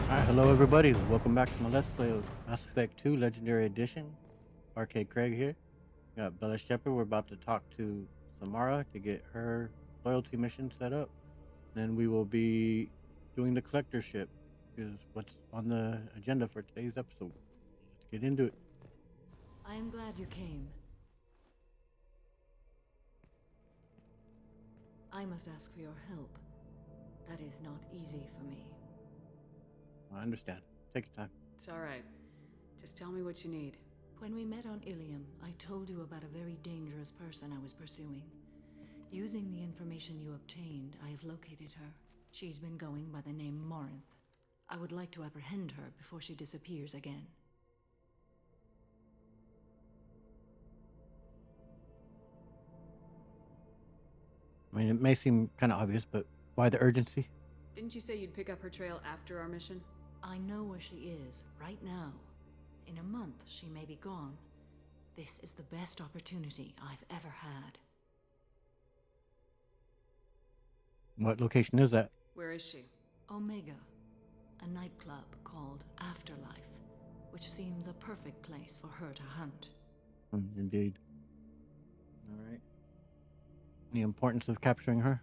Alright, hello everybody. Welcome back to my Let's Play of Mass Effect 2 Legendary Edition. RK Craig here. We got Bella Shepherd. We're about to talk to Samara to get her loyalty mission set up. Then we will be doing the collectorship, is what's on the agenda for today's episode. Let's get into it. I am glad you came. I must ask for your help. That is not easy for me. I understand. Take your time. It's all right. Just tell me what you need. When we met on Ilium, I told you about a very dangerous person I was pursuing. Using the information you obtained, I have located her. She's been going by the name Morinth. I would like to apprehend her before she disappears again. I mean, it may seem kind of obvious, but why the urgency? Didn't you say you'd pick up her trail after our mission? I know where she is, right now. In a month, she may be gone. This is the best opportunity I've ever had. What location is that? Where is she? Omega, a nightclub called Afterlife, which seems a perfect place for her to hunt. Indeed. Alright. The importance of capturing her?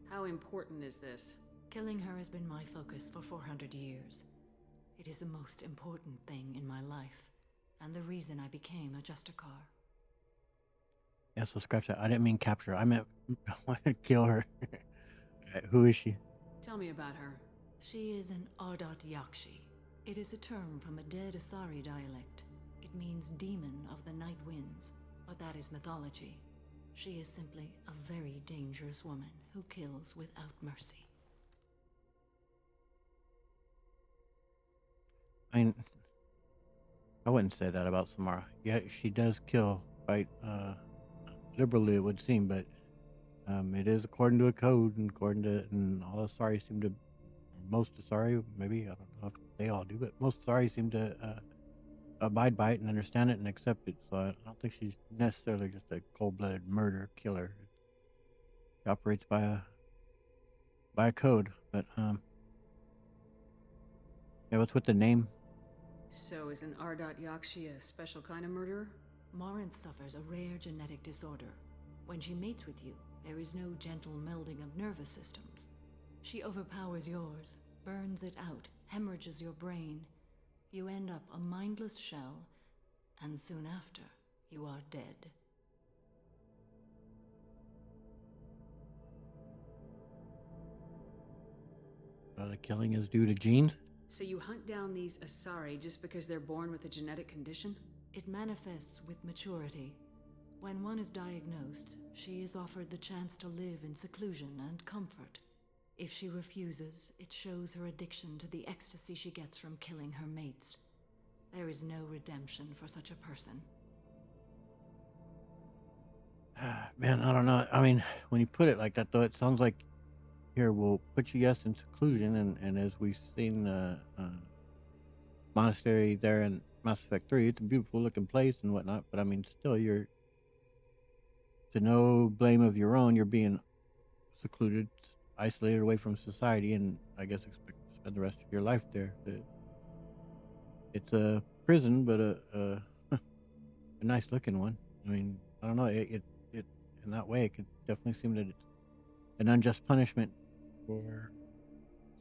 How important is this? Killing her has been my focus for 400 years. It is the most important thing in my life, and the reason I became a Justicar. Yeah, so scratch that. I didn't mean capture. I meant I want to kill her. Who is she? Tell me about her. She is an Ardat Yakshi. It is a term from a dead Asari dialect. It means demon of the night winds, but that is mythology. She is simply a very dangerous woman who kills without mercy. I mean, I wouldn't say that about Samara. Yeah, she does kill quite liberally, it would seem, but it is according to a code, and according to, and all Asari seem to, most Asari, maybe, I don't know if they all do, but most Asari seem to abide by it and understand it and accept it. So I don't think she's necessarily just a cold-blooded murder killer. She operates by a code, but yeah, what's with the name? So is an Ardat Yakshi a special kind of murderer? Morinth suffers a rare genetic disorder. When she mates with you, there is no gentle melding of nervous systems. She overpowers yours, burns it out, hemorrhages your brain. You end up a mindless shell, and soon after, you are dead. The killing is due to genes? So you hunt down these Asari just because they're born with a genetic condition? It manifests with maturity. When one is diagnosed, she is offered the chance to live in seclusion and comfort. If she refuses, it shows her addiction to the ecstasy she gets from killing her mates. There is no redemption for such a person. Man, I don't know. I mean, when you put it like that, though, it sounds like here we'll put you, yes, in seclusion, and as we've seen the monastery there in Mass Effect 3, it's a beautiful looking place and whatnot, but I mean, still, you're, to no blame of your own, you're being secluded, isolated away from society, and I guess expect to spend the rest of your life there. It's a prison, but a nice looking one. I mean, I don't know. It in that way, it could definitely seem that it's an unjust punishment for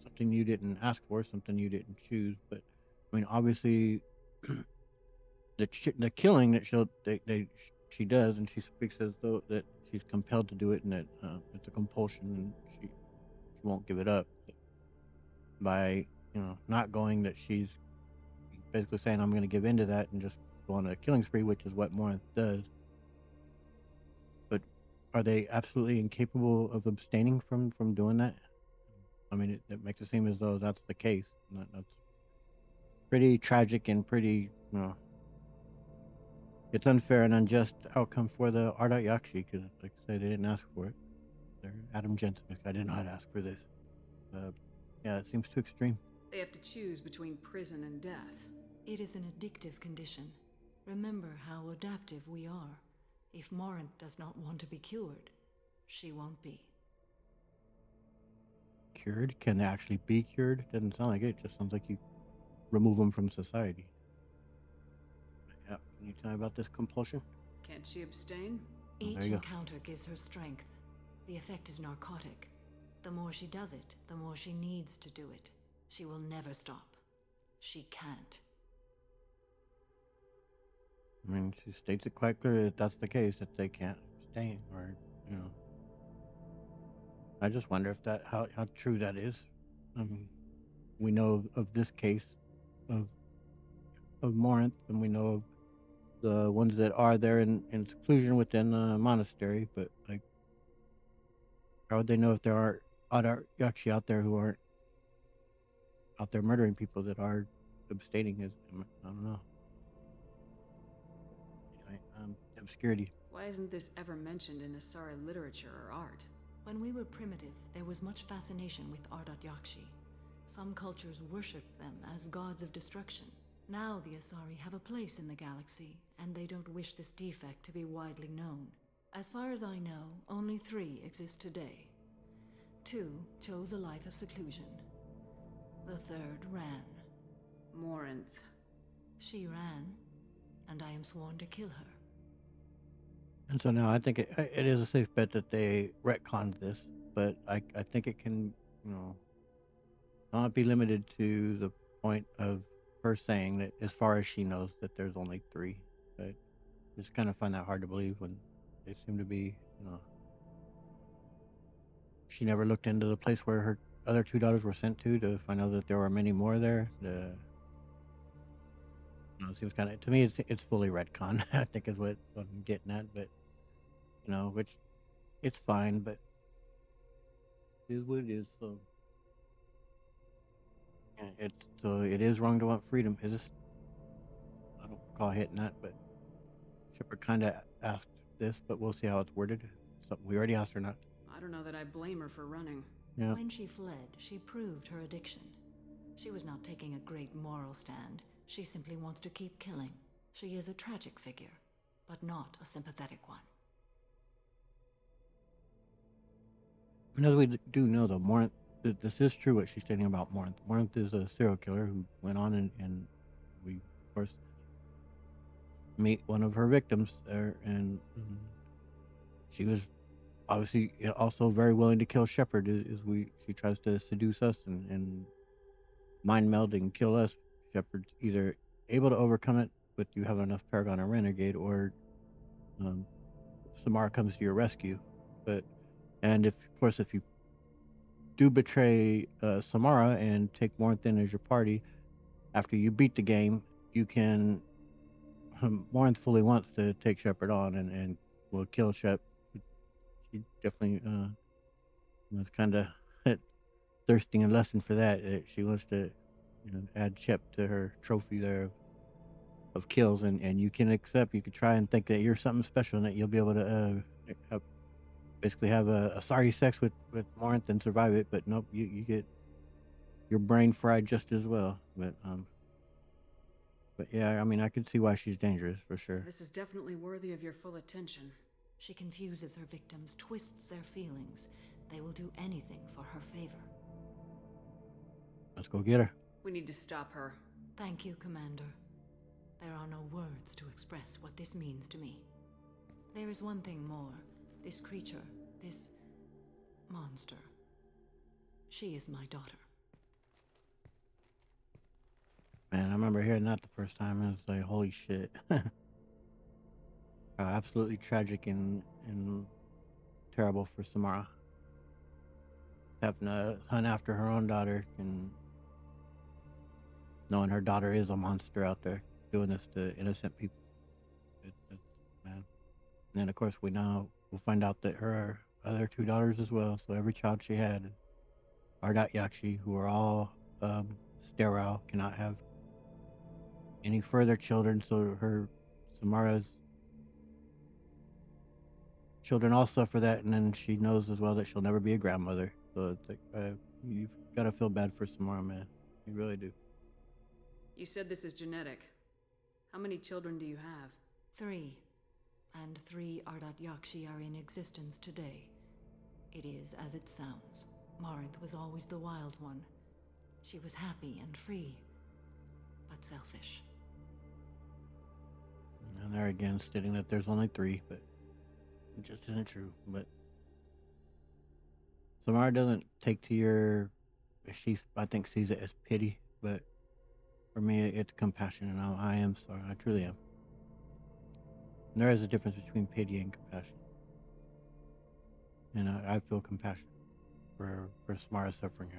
something you didn't ask for, something you didn't choose. But I mean, obviously, the killing that she does, and she speaks as though that she's compelled to do it, and that it's a compulsion, and she won't give it up. By not going, that she's basically saying, I'm going to give in to that and just go on a killing spree, which is what Morinth does. But are they absolutely incapable of abstaining from doing that? I mean, it makes it seem as though that's the case. And that's pretty tragic and pretty, it's unfair and unjust outcome for the Ardat Yakshi, because, like I said, they didn't ask for it. They're Adam Jensen. I did not ask for this. Yeah, it seems too extreme. They have to choose between prison and death. It is an addictive condition. Remember how adaptive we are. If Morinth does not want to be cured, she won't be. Cured? Can they actually be cured? Doesn't sound like it. It just sounds like you remove them from society. Yeah. Can you tell me about this compulsion? Can't she abstain? Oh, Each there you go. encounter gives her strength. The effect is narcotic. The more she does it, the more she needs to do it. She will never stop. She can't. I mean, she states it quite clear that that's the case, that they can't abstain, or you know. I just wonder if that how true that is. I mean, we know of this case of Morinth, and we know of the ones that are there in seclusion within the monastery. But like, how would they know if there are actually out there who aren't out there murdering people that are abstaining? I don't know. Anyway, obscurity. Why isn't this ever mentioned in Asari literature or art? When we were primitive, there was much fascination with Ardat Yakshi. Some cultures worshipped them as gods of destruction. Now the Asari have a place in the galaxy, and they don't wish this defect to be widely known. As far as I know, only 3 exist today. 2 chose a life of seclusion. The 3rd ran. Morinth. She ran, and I am sworn to kill her. And so now I think it is a safe bet that they retconned this, but I think it can, you know, not be limited to the point of her saying that as far as she knows that there's only 3. But I just kind of find that hard to believe when they seem to be, you know, she never looked into the place where her other 2 daughters were sent to find out that there were many more there. You know, it seems kind of, to me, it's fully retcon. I think is what I'm getting at, but you know, which it's fine, but it is what it is. So yeah, it is wrong to want freedom. Is this? I don't recall hitting that, but Shepard kind of asked this, but we'll see how it's worded. Something we already asked her not. I don't know that I blame her for running. Yeah. When she fled, she proved her addiction. She was not taking a great moral stand. She simply wants to keep killing. She is a tragic figure, but not a sympathetic one. And as we do know, though, Morinth, this is true what she's stating about Morinth. Morinth is a serial killer who went on and we, of course, meet one of her victims there, and she was obviously also very willing to kill Shepard as she tries to seduce us and mind meld and kill us. Shepard's either able to overcome it, but you have enough Paragon or Renegade, or um, Samara comes to your rescue. And of course, if you do betray Samara and take Morinth in as your party, after you beat the game, you can. Morinth fully wants to take Shepard on and will kill Shep. She definitely was kind of thirsting a lesson for that. She wants to, you know, add Shep to her trophy there of kills, and you can accept. You can try and think that you're something special and that you'll be able to basically have a sorry sex with Morinth and survive it. But nope, you get your brain fried just as well. But yeah, I mean, I can see why she's dangerous for sure. This is definitely worthy of your full attention. She confuses her victims, twists their feelings. They will do anything for her favor. Let's go get her. We need to stop her. Thank you, Commander. There are no words to express what this means to me. There is one thing more. This creature, this monster. She is my daughter. Man, I remember hearing that the first time, and it's like, holy shit. Absolutely tragic and terrible for Samara. Having to hunt after her own daughter and knowing her daughter is a monster out there doing this to innocent people. Man. And then, of course, we'll find out that her other 2 daughters as well. So every child she had, Ardat Yakshi, who are all sterile, cannot have any further children. So Samara's children all suffer that, and then she knows as well that she'll never be a grandmother. So it's like, you've got to feel bad for Samara, man. You really do. You said this is genetic. How many children do you have? 3. And 3 Ardat Yakshi are in existence today. It is as it sounds. Morinth was always the wild one. She was happy and free. but selfish. And there again, stating that there's only three, but it just isn't true. But Samara doesn't take to your. I think, sees it as pity, but for me, it's compassion, and I am sorry. I truly am. And there is a difference between pity and compassion, and I feel compassion for Samara suffering.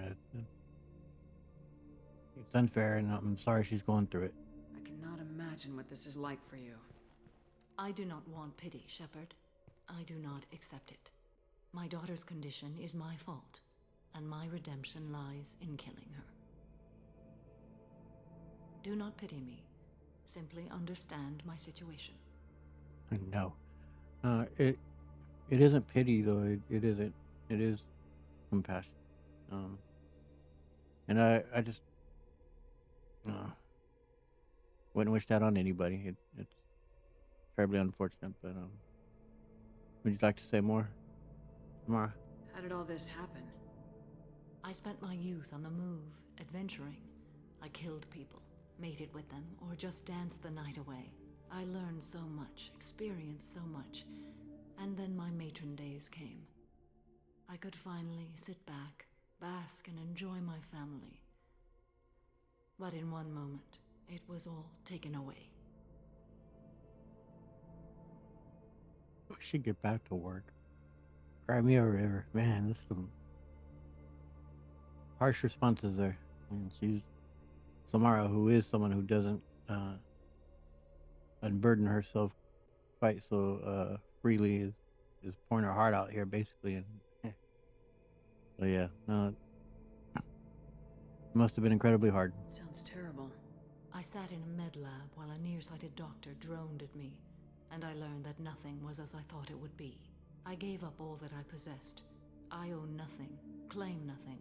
It's unfair, and I'm sorry she's going through it. I cannot imagine what this is like for you. I do not want pity, Shepard. I do not accept it. My daughter's condition is my fault, and my redemption lies in killing her. Do not pity me. Simply understand my situation. No, it isn't pity though. It isn't. It is compassion. Um, and I just wouldn't wish that on anybody. It's terribly unfortunate, but would you like to say more, Samara? How did all this happen? I spent my youth on the move, adventuring. I killed people, mated with them, or just danced the night away. I learned so much, experienced so much, and then my matron days came. I could finally sit back, bask, and enjoy my family. But in one moment, it was all taken away. We should get back to work. Cry me a river. Man, there's some harsh responses there. And she's Samara, who is someone who doesn't unburden herself quite so freely, is pouring her heart out here, basically. And so yeah, no, it must have been incredibly hard. Sounds terrible. I sat in a med lab while a nearsighted doctor droned at me, and I learned that nothing was as I thought it would be. I gave up all that I possessed. I own nothing, claim nothing.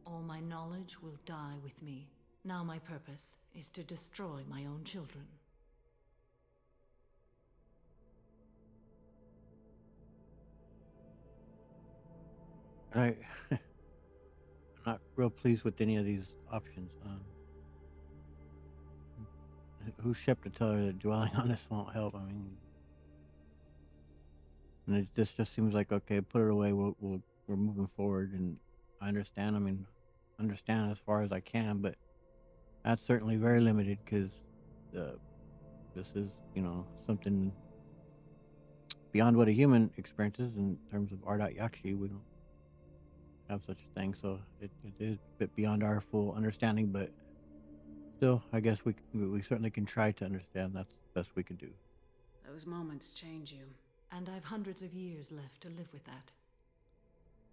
All my knowledge will die with me. Now my purpose is to destroy my own children. I'm not real pleased with any of these options. Who's Shep to tell her that dwelling on this won't help? I mean, and this just seems like, okay, put it away. We're moving forward, and I understand. I mean, understand as far as I can, but that's certainly very limited because this is, something beyond what a human experiences in terms of Ardat Yakshi. We don't have such a thing, so it is a bit beyond our full understanding. But still, I guess we certainly can try to understand. That's the best we can do. Those moments change you. And I've hundreds of years left to live with that.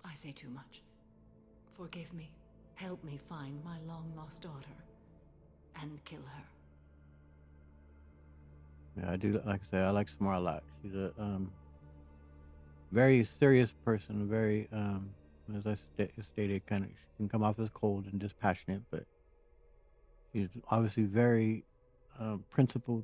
I say too much. Forgive me. Help me find my long-lost daughter. And kill her. Yeah, I do. Like I say, I like Samara a lot. She's a very serious person. Very, as I stated, kind of she can come off as cold and dispassionate, but she's obviously very principled.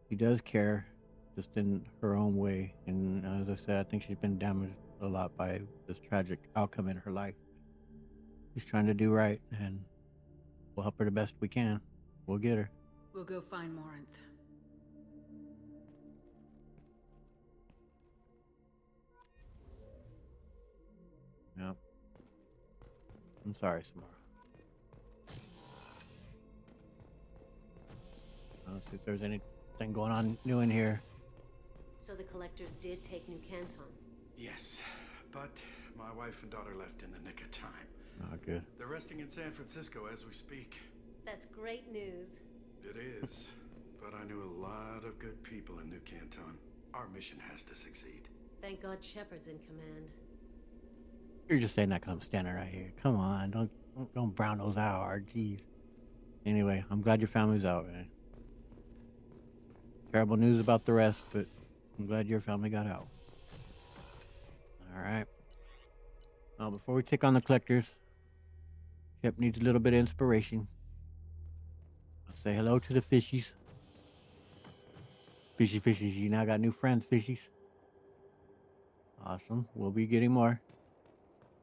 She does care, just in her own way. And as I said, I think she's been damaged a lot by this tragic outcome in her life. She's trying to do right, and we'll help her the best we can. We'll get her. We'll go find Morinth. Yeah. I'm sorry, Samara. Let's see if there's anything going on new in here. So the collectors did take New Canton. Yes, but my wife and daughter left in the nick of time. Not good. They're resting in San Francisco as we speak. That's great news. It is, but I knew a lot of good people in New Canton. Our mission has to succeed. Thank God Shepard's in command. You're just saying that because I'm standing right here. Come on, don't brown those out. Jeez. Anyway, I'm glad your family's out, man. Terrible news about the rest, but I'm glad your family got out. All right. Now, before we take on the collectors, Shep needs a little bit of inspiration. Let's say hello to the fishies. Fishies, you now got new friends, fishies. Awesome. We'll be getting more.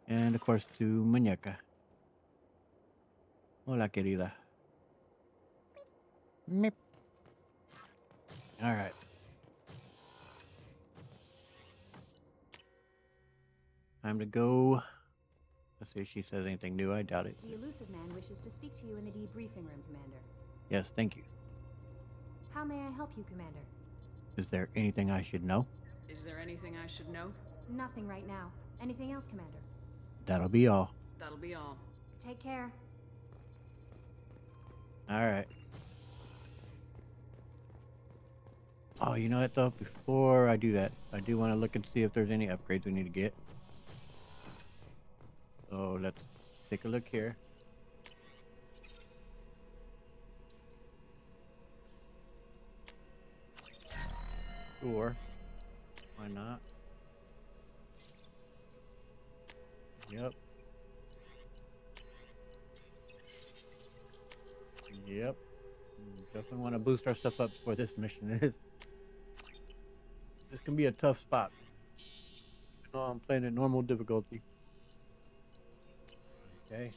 And of course to Muñeca. Hola, querida. Meep. All right. Time to go. Let's see if she says anything new. I doubt it. The Elusive Man wishes to speak to you in the debriefing room, Commander. Yes, thank you. How may I help you, Commander? Is there anything I should know? Is there anything I should know? Nothing right now. Anything else, Commander? That'll be all. That'll be all. Take care. All right. Oh, you know what though? Before I do that, I do want to look and see if there's any upgrades we need to get. So let's take a look here. Sure. Why not? Yep. Yep. Definitely want to boost our stuff up before this mission is. This can be a tough spot. No, I'm playing at normal difficulty. Okay.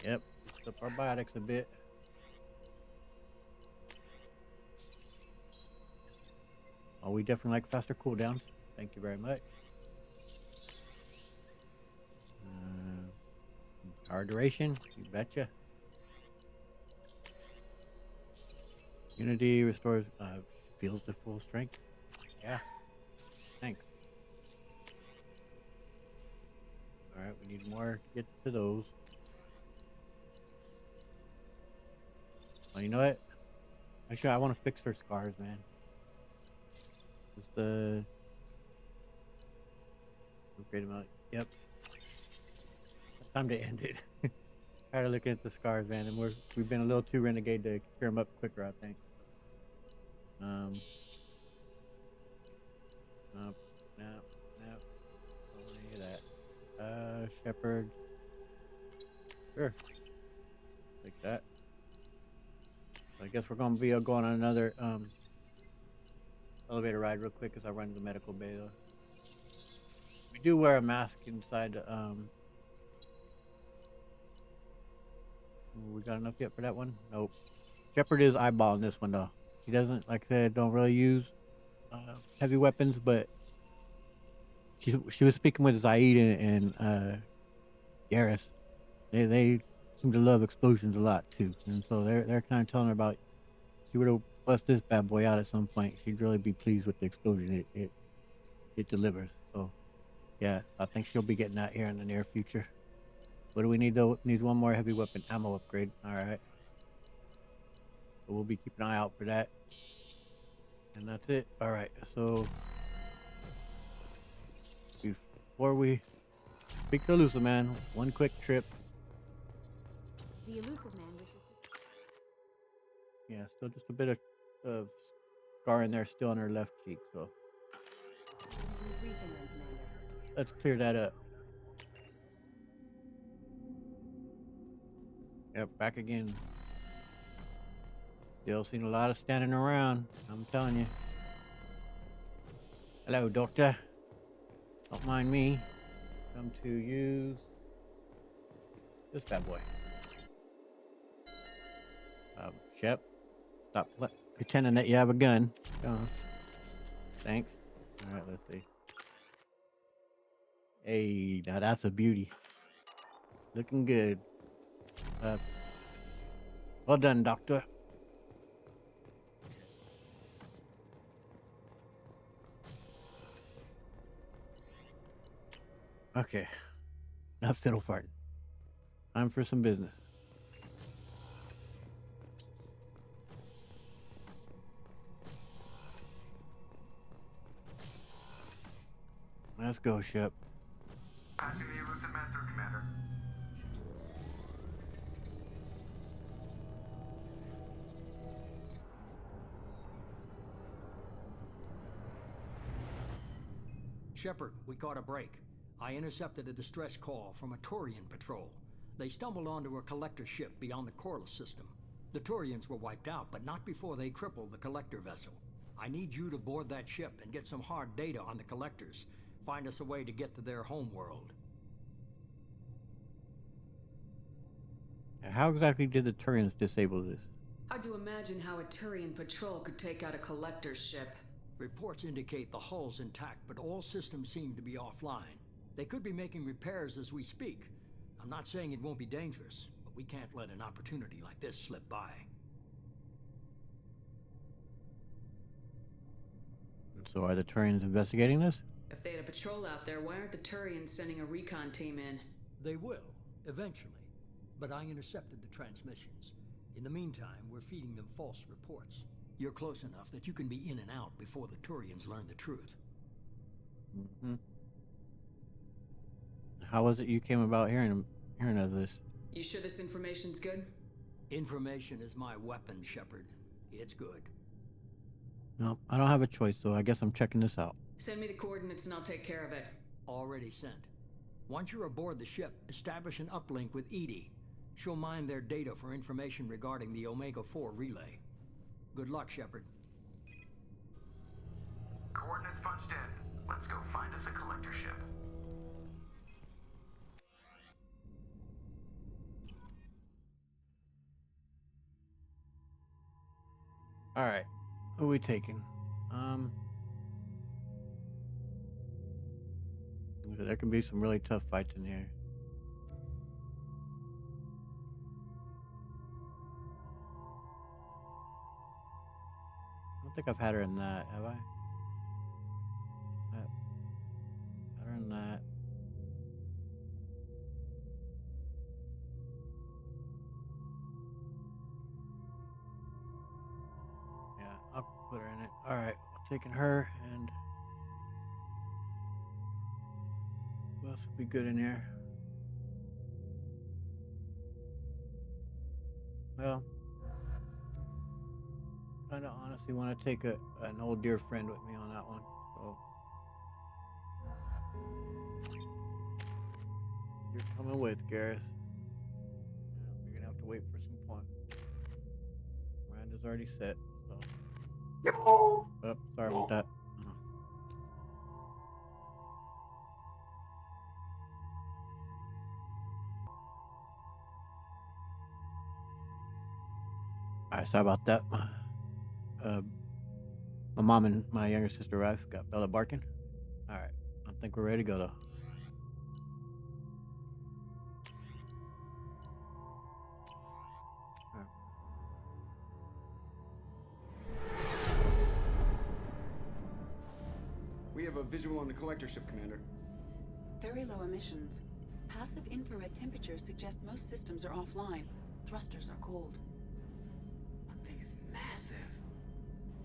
Yep. Boost up our biotics a bit. Oh, we definitely like faster cooldowns. Thank you very much. Our duration, you betcha. Unity restores, feels to full strength. Yeah. Thanks. Alright, we need more to get to those. Oh, you know what? Actually, I want to fix her scars, man. Just upgrade them out. Yep. Time to end it. Tired of looking at the scars, man, and we've been a little too renegade to clear them up quicker, I think. Nope, nope, nope. Don't need that. Shepherd. Sure. Like that. So I guess we're gonna be going on another elevator ride real quick as I run to the medical bay though. We do wear a mask inside we got enough yet for that one? Nope. Shepard is eyeballing this one though. She doesn't, like I said, don't really use heavy weapons, but she was speaking with Zaid and Garrus. They seem to love explosions a lot too, and so they're kind of telling her about, she were to bust this bad boy out at some point, she'd really be pleased with the explosion it delivers. So yeah, I think she'll be getting that here in the near future. What do we need though? Needs one more heavy weapon ammo upgrade. Alright. So we'll be keeping an eye out for that. And that's it. Alright, so before we speak to Elusive Man, one quick trip. The Elusive Man wishes to... Yeah, still just a bit of scar in there still on her left cheek, so Debriefing room, Commander. let's clear that up. Yep, back again. Still seen a lot of standing around, I'm telling you. Hello, doctor. Don't mind me. Come to use this bad boy. Shep, stop pretending that you have a gun. Thanks. Alright, let's see. Hey, now that's a beauty. Looking good. Well done, Doctor. Okay. Enough fiddle farting. Time for some business. Let's go, Shep. Passing the Elusive Man through, Commander. Shepard, we caught a break. I intercepted a distress call from a Turian patrol. They stumbled onto a collector ship beyond the Corliss system. The Turians were wiped out, but not before they crippled the collector vessel. I need you to board that ship and get some hard data on the collectors. Find us a way to get to their homeworld. How exactly did the Turians disable this? Hard to imagine how a Turian patrol could take out a collector's ship. Reports indicate the hull's intact, but all systems seem to be offline. They could be making repairs as we speak. I'm not saying it won't be dangerous, but we can't let an opportunity like this slip by. And so are the Turians investigating this? If they had a patrol out there, why aren't the Turians sending a recon team in? They will, eventually. But I intercepted the transmissions. In the meantime, we're feeding them false reports. You're close enough that you can be in and out before the Turians learn the truth. Mm-hmm. How was it you came about hearing of this? You sure this information's good? Information is my weapon, Shepard. It's good. No, I don't have a choice, so I guess I'm checking this out. Send me the coordinates and I'll take care of it. Already sent. Once you're aboard the ship, establish an uplink with EDI. She'll mine their data for information regarding the Omega-4 relay. Good luck, Shepard. Coordinates punched in. Let's go find us a collector ship. Alright, who are we taking? There can be some really tough fights in here. I don't think I've had her in that, have I? Had her in that. Yeah, I'll put her in it. Alright, taking her, and who else would be good in here? Well, kind of honestly want to take an old dear friend with me on that one. So you're coming with, Gareth. Yeah, you're gonna have to wait for some point. Miranda's already set. So. Oh, sorry about that. Alright, sorry about that. My mom and my younger sister Rife got Bella barking. Alright, I think we're ready to go though. Alright. We have a visual on the collector ship, Commander. Very low emissions. Passive infrared temperatures suggest most systems are offline. Thrusters are cold. That thing is massive.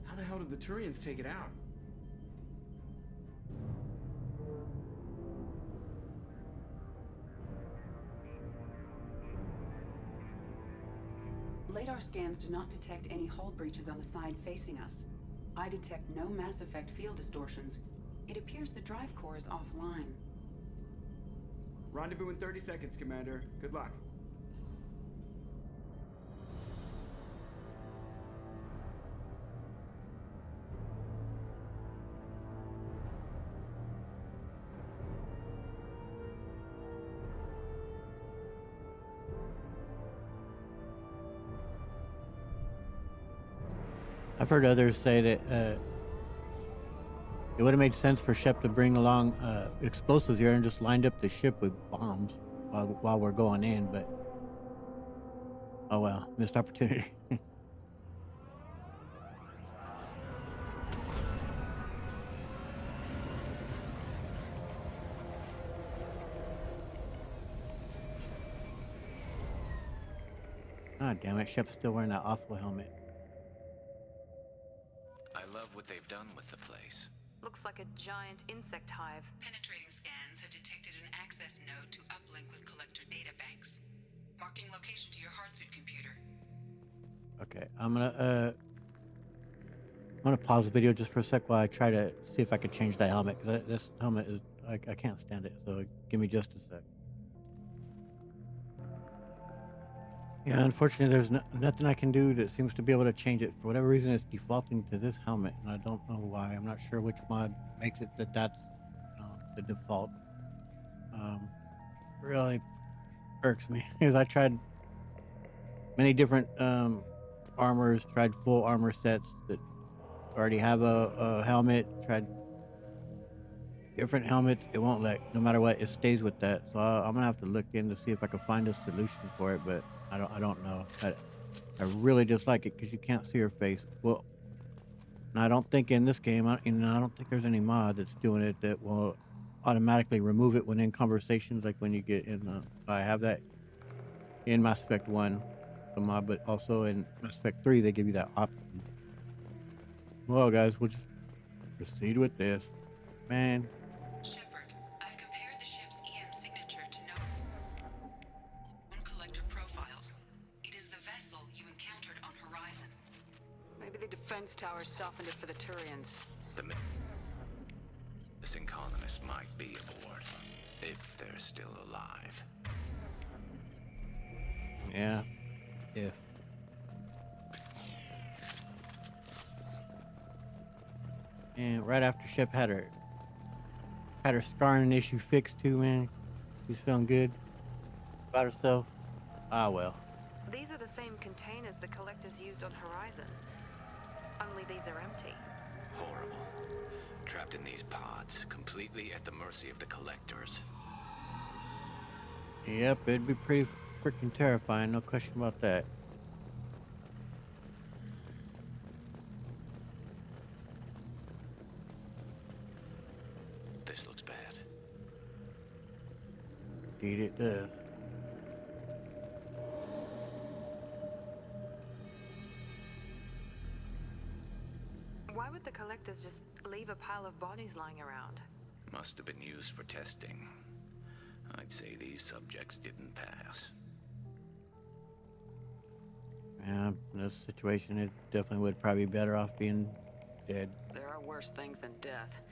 How the hell did the Turians take it out? Radar scans do not detect any hull breaches on the side facing us. I detect no Mass Effect field distortions. It appears the drive core is offline. Rendezvous in 30 seconds, Commander. Good luck. I've heard others say that it would have made sense for Shep to bring along explosives here and just lined up the ship with bombs while we're going in, but oh well, missed opportunity. Ah, damn it, Shep's still wearing that awful helmet. I love what they've done with the place. Looks like a giant insect hive. Penetrating scans have detected an access node to uplink with collector data banks. Marking location to your hardsuit computer. Okay, I'm gonna pause the video just for a sec while I try to see if I can change that helmet, because this helmet is I can't stand it, so give me just a sec. Yeah, unfortunately there's nothing I can do that seems to be able to change it. For whatever reason it's defaulting to this helmet, and I don't know why. I'm not sure which mod makes it that's the default. Really irks me, because I tried many different armors. Tried full armor sets that already have a helmet. Tried different helmets. It won't let. No matter what, it stays with that. So I'm gonna have to look in to see if I can find a solution for it. But I don't know. I really dislike it because you can't see her face. Well, and I don't think in this game, I don't think there's any mod that's doing it that will automatically remove it when in conversations, like when you get in. I have that in Mass Effect 1, the mod, but also in Mass Effect 3, they give you that option. Well, guys, we'll just proceed with this. Man. Shepard, I've compared the ship's EM signature to known collector profiles. It is the vessel you encountered on Horizon. Maybe the defense towers softened it for the Turians. The missing colonists might be aboard, if they're still alive. Yeah, if. And right after Shep had her scarring issue fixed too, man. She's feeling good about herself. Ah, well. These are the same containers the collectors used on Horizon. Only these are empty. Horrible. Trapped in these pods, completely at the mercy of the collectors. Yep, it'd be pretty freaking terrifying, no question about that. This looks bad. Indeed it does. Why would the collectors just leave a pile of bodies lying around? Must have been used for testing. I'd say these subjects didn't pass. Yeah, in this situation, it definitely would probably be better off being dead. There are worse things than death.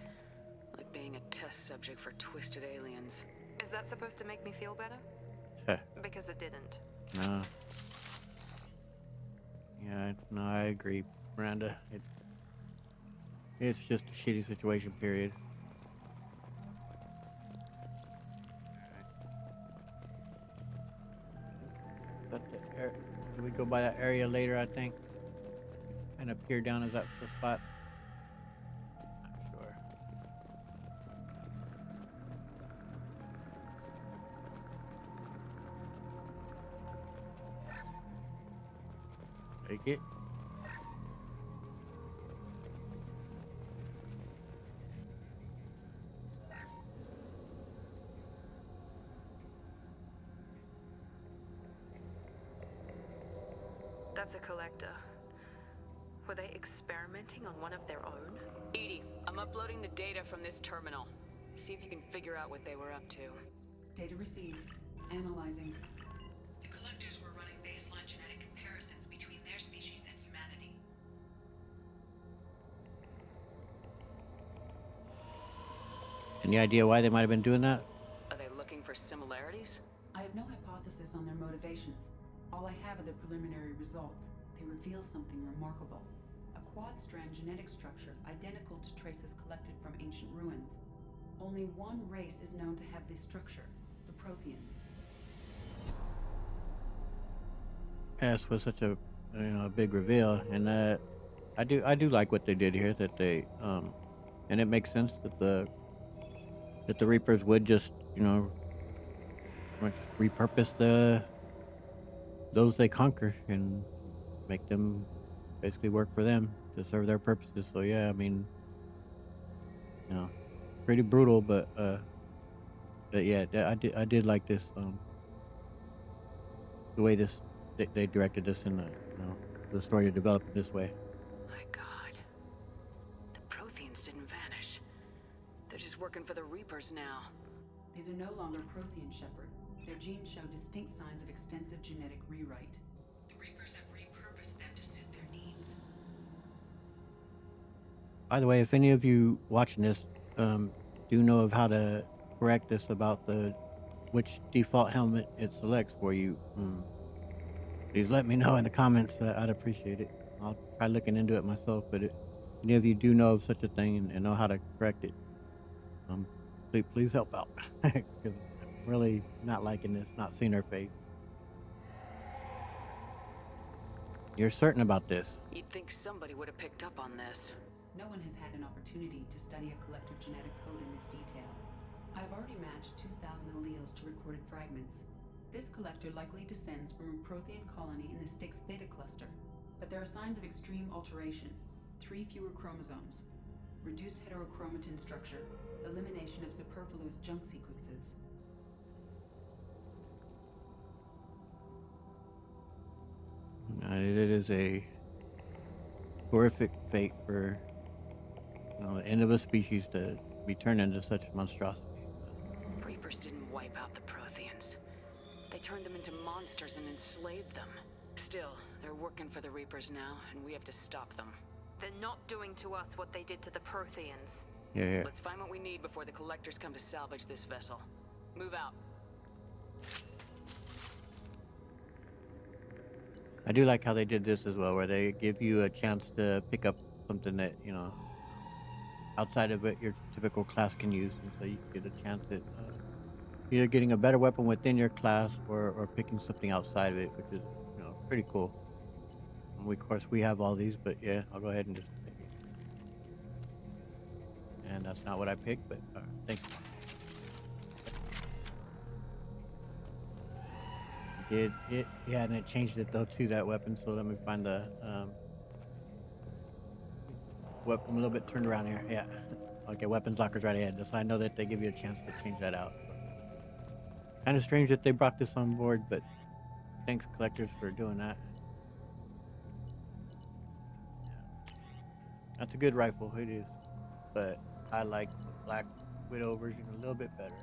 Like being a test subject for twisted aliens. Is that supposed to make me feel better? Because it didn't. No. Yeah, no, I agree, Miranda. It's just a shitty situation, period. Do we go by that area later, I think? And up here down, is that the spot? Not sure. Take it. That's a collector. Were they experimenting on one of their own? EDI, I'm uploading the data from this terminal. See if you can figure out what they were up to. Data received. Analyzing. The collectors were running baseline genetic comparisons between their species and humanity. Any idea why they might have been doing that? Are they looking for similarities? I have no hypothesis on their motivations. All I have are the preliminary results. They reveal something remarkable. A quad-strand genetic structure identical to traces collected from ancient ruins. Only one race is known to have this structure, the Protheans. This was such a big reveal, and I do like what they did here. That they and it makes sense that the Reapers would just repurpose those they conquer and make them basically work for them to serve their purposes. So yeah, I mean, pretty brutal, but yeah, I did like this the way they directed this in the story to develop it this way. My God, the Protheans didn't vanish. They're just working for the Reapers now. These are no longer Prothean, Shepard. Their genes show distinct signs of extensive genetic rewrite. The Reapers have repurposed them to suit their needs. By the way, if any of you watching this do know of how to correct this about which default helmet it selects for you, please let me know in the comments. I'd appreciate it. I'll try looking into it myself, but if any of you do know of such a thing and know how to correct it, please help out. Because I'm really not liking this, not seeing her face. You're certain about this? You'd think somebody would have picked up on this. No one has had an opportunity to study a collector genetic code in this detail. I've already matched 2,000 alleles to recorded fragments. This collector likely descends from a Prothean colony in the Styx Theta cluster. But there are signs of extreme alteration. 3 fewer chromosomes. Reduced heterochromatin structure. Elimination of superfluous junk sequences. It is a horrific fate for the end of a species to be turned into such monstrosity. Reapers didn't wipe out the Protheans. They turned them into monsters and enslaved them. Still, they're working for the Reapers now, and we have to stop them. They're not doing to us what they did to the Protheans. Yeah. Let's find what we need before the Collectors come to salvage this vessel. Move out. I do like how they did this as well, where they give you a chance to pick up something that, outside of what your typical class can use. And so you get a chance at either getting a better weapon within your class or picking something outside of it, which is, pretty cool. And of course, we have all these, but yeah, I'll go ahead and just take it. And that's not what I picked, but thank you. Yeah, and it changed it though to that weapon. So let me find the weapon. I'm a little bit turned around here. Yeah, okay, weapons lockers right ahead. So I know that they give you a chance to change that out. Kind of strange that they brought this on board, but thanks collectors for doing that. That's a good rifle, it is, but I like the Black Widow version a little bit better.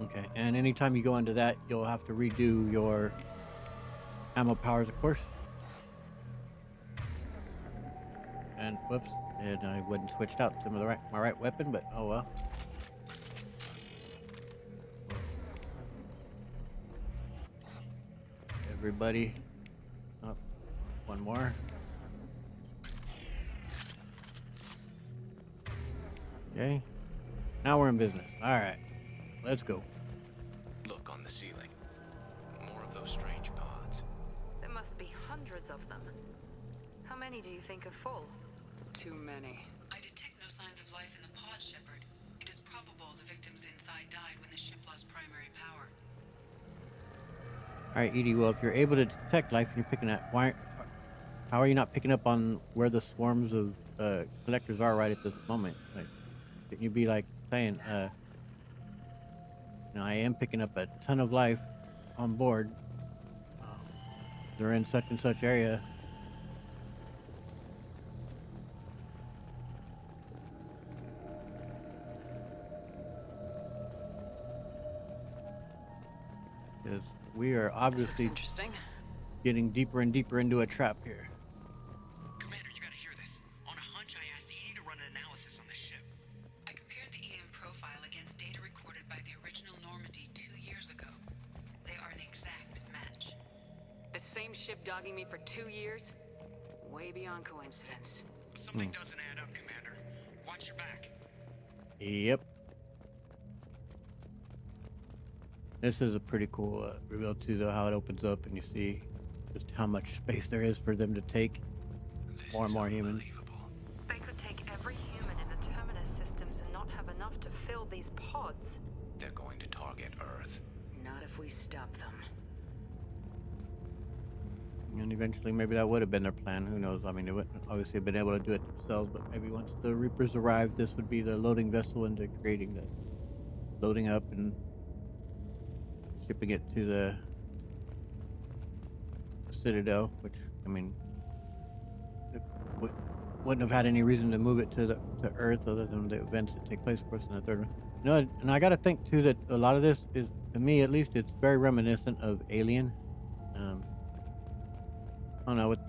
Okay, and anytime you go into that, you'll have to redo your ammo powers, of course. And whoops, and I wouldn't switched out to my right weapon, but oh well. Everybody, oh, one more. Okay, now we're in business. All right. Let's go. Look on the ceiling. More of those strange pods. There must be hundreds of them. How many do you think are full? Too many. I detect no signs of life in the pod, Shepard. It is probable the victims inside died when the ship lost primary power. All right, Edie. Well, if you're able to detect life and you're picking up, how are you not picking up on where the swarms of collectors are right at this moment? Like, shouldn't you be like saying, I am picking up a ton of life on board. They're in such and such area. Because we are obviously getting deeper and deeper into a trap here. Commander, you gotta hear this. On a hunch, I asked Edie to run an analysis on this ship. I compared the EM profile against data recorded by the original Normandy 2 years ago. They are an exact match. The same ship dogging me for 2 years? Way beyond coincidence. Something doesn't add up, Commander. Watch your back. Yep. This is a pretty cool reveal too, though, how it opens up and you see just how much space there is for them to take. More and more humans. They could take every human in the Terminus systems and not have enough to fill these pods. They're going to target Earth. Not if we stop them. And eventually maybe that would have been their plan, who knows. I mean, they wouldn't obviously have been able to do it themselves, but maybe once the Reapers arrive, this would be the loading vessel into creating the loading up and shipping it to the Citadel, which, I mean, it wouldn't have had any reason to move it to Earth other than the events that take place, of course, in the third one. No, and I gotta think too that a lot of this is, to me at least, it's very reminiscent of Alien. I don't know, with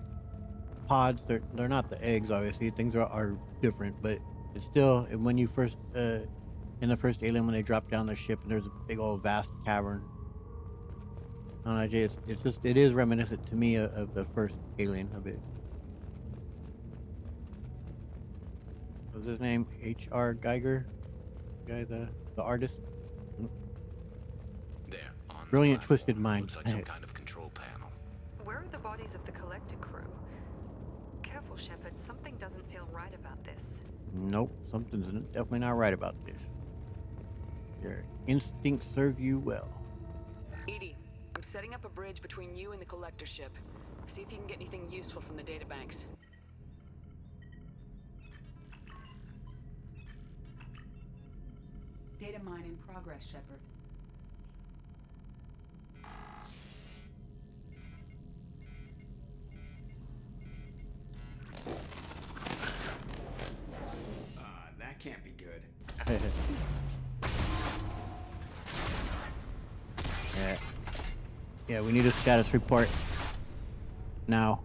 pods, they're not the eggs, obviously. Things are different, but it's still, when you first, in the first Alien, when they drop down the ship and there's a big old vast cavern. I don't know, it is reminiscent to me of the first Alien a bit. What was his name? H.R. Geiger? Guy, the artist? the Brilliant, platform. twisted mind. Looks like some kind of control panel. Where are the bodies of the collector crew? Careful, Shepard. Something doesn't feel right about this. Nope, something's definitely not right about this. Your instincts serve you well. Edie, I'm setting up a bridge between you and the collector ship. See if you can get anything useful from the databanks. Data mine in progress, Shepard. That can't be good. Yeah, we need a status report now.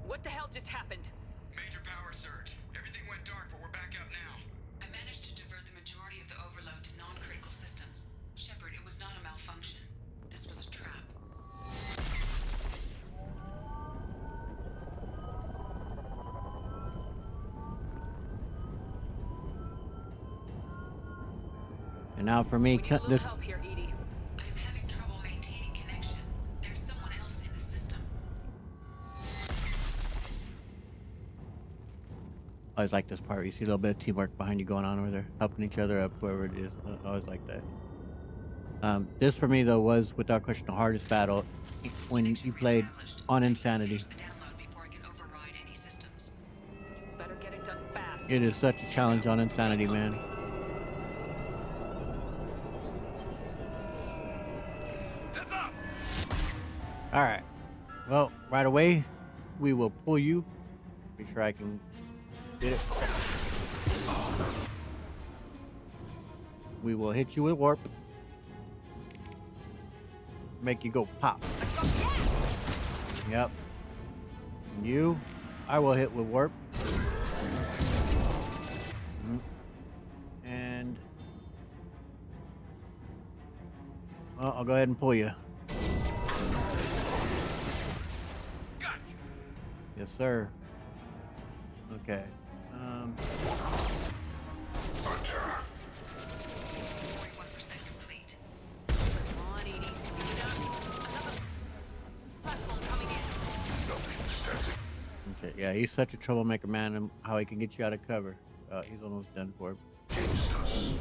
What the hell just happened? Major power surge. Everything went dark, but we're back up now. I managed to divert the majority of the overload to non-critical systems. Shepard, it was not a malfunction. This was a trap. And now for me, We need a little this. help here, Edie. I am having trouble maintaining connection. There's someone else in the system. I always like this part. You see a little bit of teamwork behind you going on over there, helping each other up, whoever it is. I always like that. This for me though was without question the hardest battle when you played on Insanity. Better get it done fast. It is such a challenge on Insanity, man. Heads up! Alright. Well, right away, we will pull you. Be sure I can get it. We will hit you with warp. Make you go pop. Yep. And you, I will hit with warp. And well, I'll go ahead and pull you. Gotcha. Yes, sir. Okay. Hunter. 41% complete. Come on, Edie. Speed up. Another platform coming in. Nothing static. Okay. Yeah, he's such a troublemaker, man. And how he can get you out of cover. He's almost done for. Against us.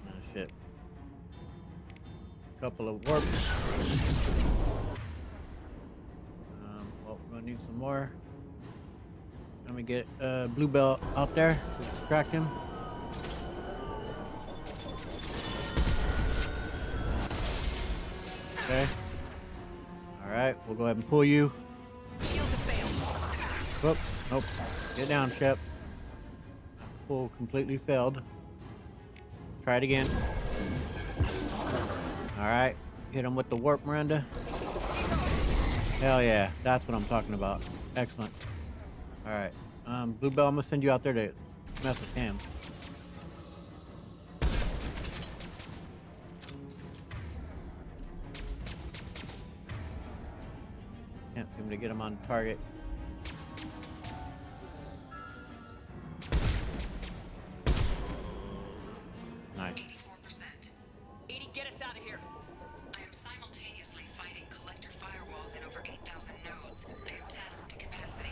Oh shit. Couple of warps. Well, we're gonna need some more. Let me get Blue Bell out there to distract him. Okay. Alright, we'll go ahead and pull you. Whoop, nope. Get down, Shep. Pull completely failed. Try it again. Alright. Hit him with the warp, Miranda. Hell yeah. That's what I'm talking about. Excellent. Alright. Bluebell, I'm gonna send you out there to mess with him. Can't seem to get him on target. Nice. 84%. Edie, get us out of here. I am simultaneously fighting collector firewalls in over 8,000 nodes. I am tasked to capacity.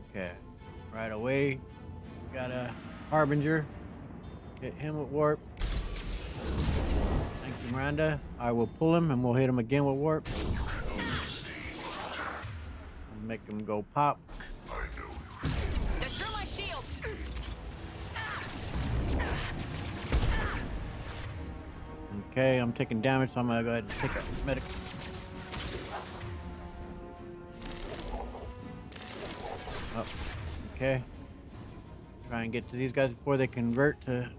Okay. Right away. Got a Harbinger. Hit him with warp. Thank you, Miranda. I will pull him and we'll hit him again with warp. Make him go pop. Destroy my shields. Okay, I'm taking damage, so I'm gonna go ahead and take a medic. Oh, okay. Try and get to these guys before they convert to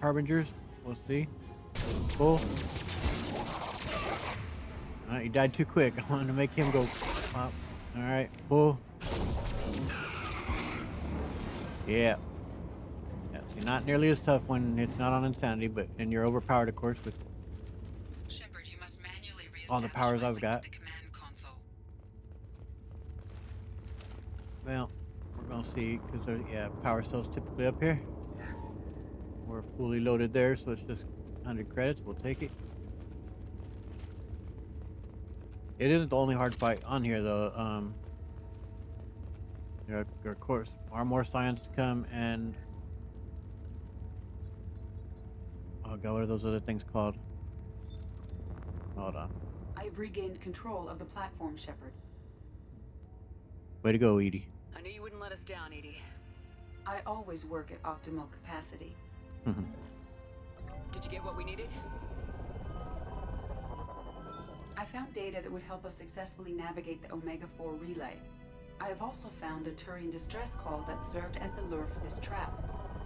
Harbingers. We'll see. Pull. Alright, he died too quick. I wanted to make him go pop. Alright, pull. Yeah. Yeah, see, not nearly as tough when it's not on Insanity, but then you're overpowered, of course, with Shepard, you must manually all the powers I've got. the command console. Well, we're We'll see, because yeah, power cells typically up here. We're fully loaded there, so it's just 100 credits. We'll take it. It isn't the only hard fight on here, though. There of course are more scions to come, and oh god, what are those other things called? Hold on. I've regained control of the platform, Shepard. Way to go, Edie. I knew you wouldn't let us down, Edie. I always work at optimal capacity. Did you get what we needed? I found data that would help us successfully navigate the Omega-4 relay. I have also found a Turian distress call that served as the lure for this trap.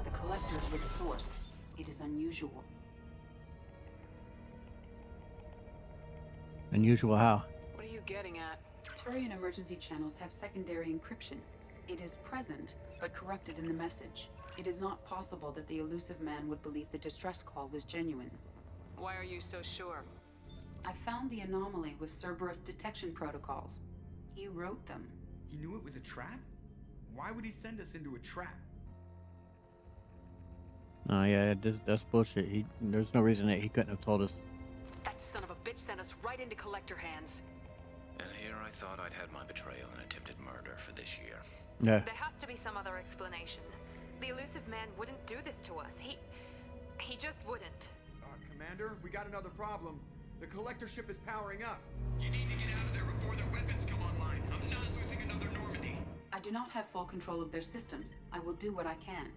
The collectors were the source. It is unusual. Unusual how? What are you getting at? Turian emergency channels have secondary encryption. It is present, but corrupted in the message. It is not possible that the elusive man would believe the distress call was genuine. Why are you so sure? I found the anomaly with Cerberus detection protocols. He wrote them. He knew it was a trap? Why would he send us into a trap? Oh yeah, that's bullshit. There's no reason that he couldn't have told us. That son of a bitch sent us right into collector hands. And here I thought I'd had my betrayal and attempted murder for this year. Yeah. There has to be some other explanation. The elusive man wouldn't do this to us. He just wouldn't. Commander, we got another problem. The collector ship is powering up. You need to get out of there before their weapons come online. I'm not losing another Normandy. I do not have full control of their systems. I will do what I can.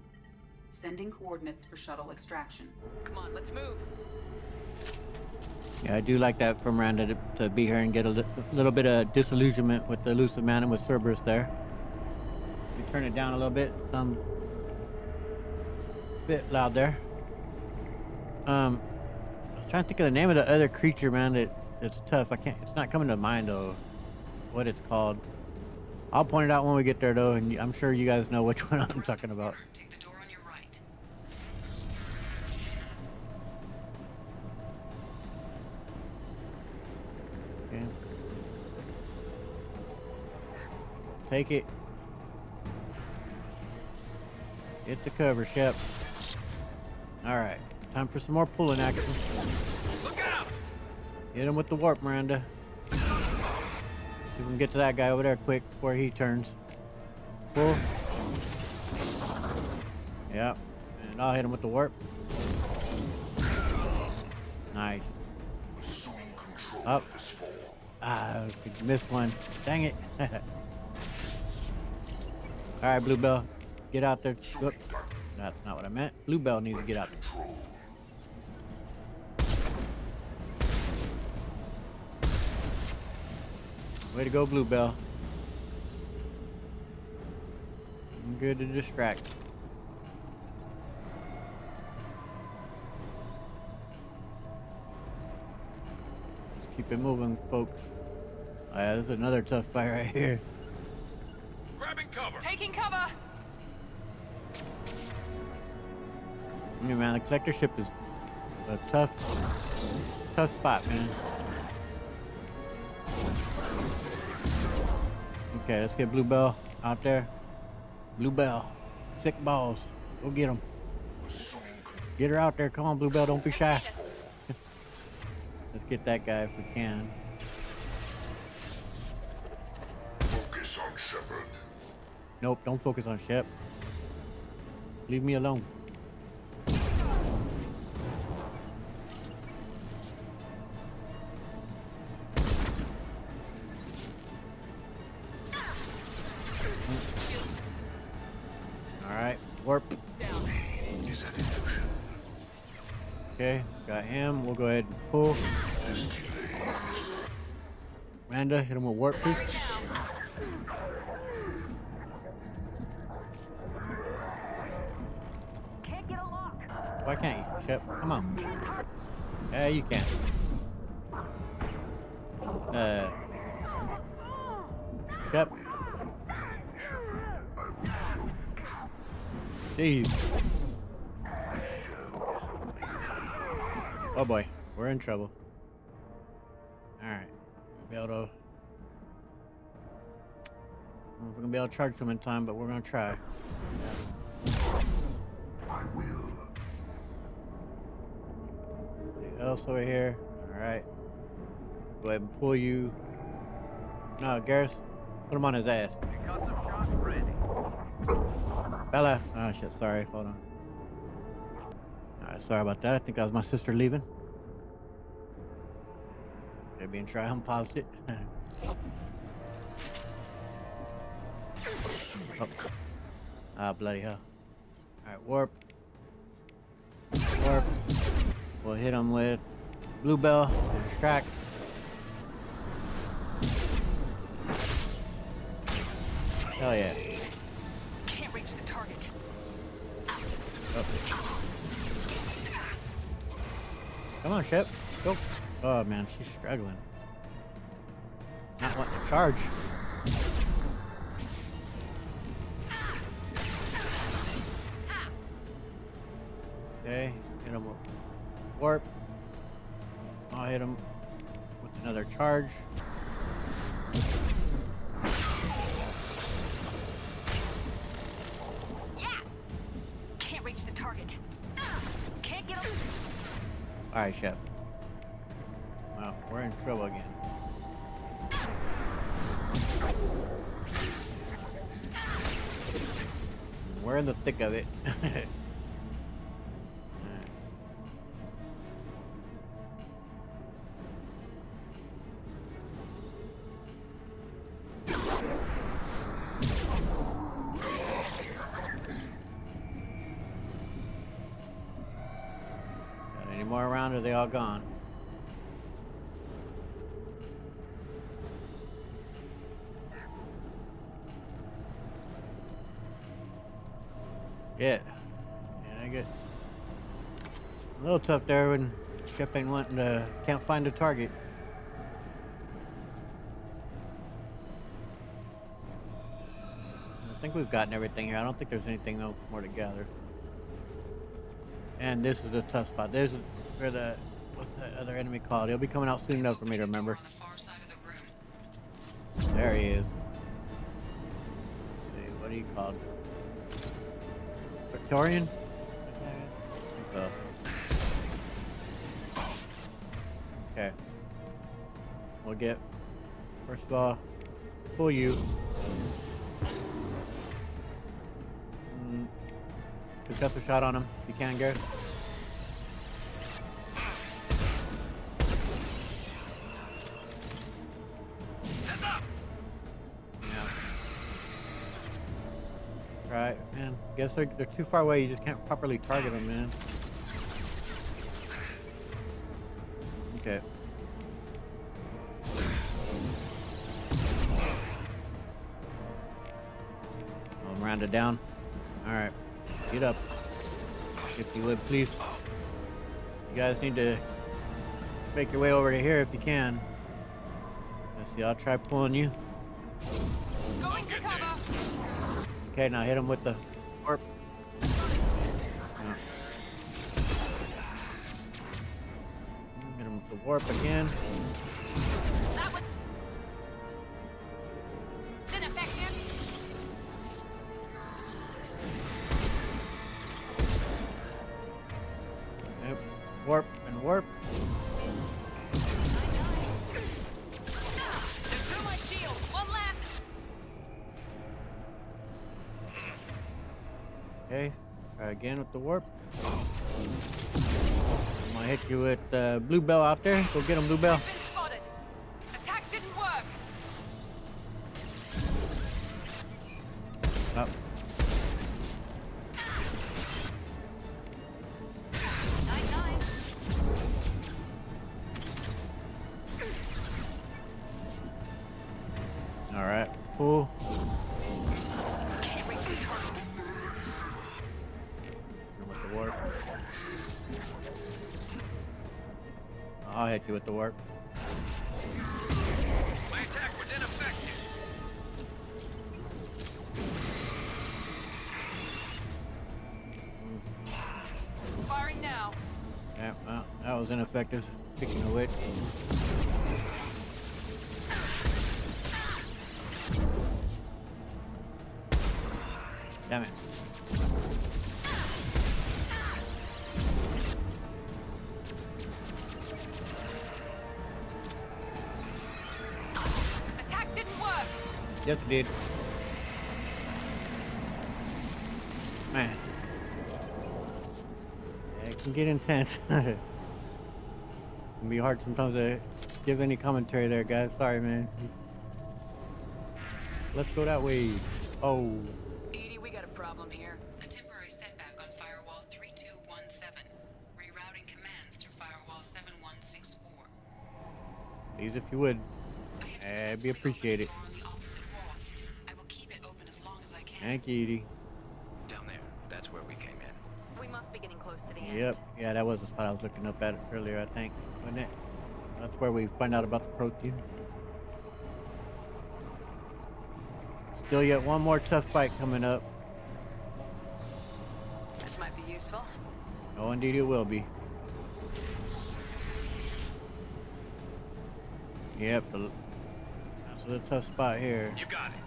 Sending coordinates for shuttle extraction. Come on, let's move. Yeah, I do like that from Miranda to be here and get a little bit of disillusionment with the elusive man and with Cerberus there. We turn it down a little bit. Sounds a bit loud there. I was trying to think of the name of the other creature, man. It's tough. It's not coming to mind though. What it's called. I'll point it out when we get there though, and I'm sure you guys know which one I'm talking about. Take the door on your right. Okay. Take it. Get the cover, Shep. Alright. Time for some more pulling action. Look out! Hit him with the warp, Miranda. See if we can get to that guy over there quick before he turns. Pull. Yep. And I'll hit him with the warp. Nice. Up. Ah, missed one. Dang it. Alright, Bluebell. Get out there. Oop. That's not what I meant. Bluebell needs to get out there. Way to go, Bluebell. Good to distract. Just keep it moving, folks. This is another tough fight right here. Grabbing cover! Taking cover! Yeah, man, the collector ship is a tough spot, man. Okay, let's get Bluebell out there. Bluebell, sick balls. Go get him. Get her out there. Come on, Bluebell. Don't be shy. Let's get that guy if we can. Focus on Shepard. Nope, don't focus on Shep. Leave me alone. Alright, warp. Okay, got him. We'll go ahead and pull. Miranda, hit him with warp, please. Why can't you, Shep? Come on. Yeah, you can. Shep. Jeez. Oh boy, we're in trouble. Alright. Be able to move we're gonna be able to charge them in time, but we're gonna try. I will. Anybody else over here? Alright. Go ahead and pull you. No, Garrus, put him on his ass. You got some shots ready. Bella. Oh shit, sorry, hold on. Alright, sorry about that. I think that was my sister leaving. They're being try unpaused it. Oh. Ah, bloody hell. Alright, warp. Warp. We'll hit him with Bluebell to distract. Hell yeah. Can't reach the target. Oh. Come on, Shep. Go. Oh man, she's struggling. Not wanting to charge. Okay, hit him with warp. I'll hit him with another charge. Yeah. Can't reach the target. Can't get him. Alright, Chef. Well, we're in trouble again. We're in the thick of it. Got any more around, or are they all gone? Yeah. Yeah, I get a little tough there when Shep ain't wanting to, can't find a target. I think we've gotten everything here. I don't think there's anything else more to gather. And this is a tough spot. There's where the, what's that other enemy called? He'll be coming out soon enough for me to remember. There he is. Let's see, what are you called? Victorian? Okay. We'll get, first of all, pull you. Success a shot on him if you can, Garrett. Right, man. Guess they're too far away. You just can't properly target them, man. Okay. I'm rounded down. All right, get up, if you would, please. You guys need to make your way over to here if you can. Let's see. I'll try pulling you. Going to cover. Okay, now hit him with the warp. Yeah. Hit him with the warp again. That was ineffective. Yep. Warp and warp. Through my shield. One left. Okay, try again with the warp. I'm gonna hit you with Bluebell out there. Go get him, Bluebell. Been spotted. Attack didn't work. Up. All right, pull. Can't reach the target. With the warp. I'll hit you with the warp. My attack was ineffective. Firing now. Yeah, well, that was ineffective. Speaking of which. Damn it. Attack didn't work. Yes, it did. Man. Yeah, it can get intense. It can be hard sometimes to give any commentary there, guys. Sorry, man. Let's go that way. Oh. Edie, we got a problem here. A temporary setback on firewall 3217. Rerouting commands through firewall 7164. Please, if you would. It'd be appreciated. I will keep it open as long as I can. Thank you, Edie. Down there. That's where we came in. We must be getting close to the end. Yep. Yeah, that was the spot I was looking up at earlier, I think. Wasn't it? That's where we find out about the protein. Still yet one more tough fight coming up. This might be useful. Oh, indeed it will be. Yep. That's a tough spot here. You got it.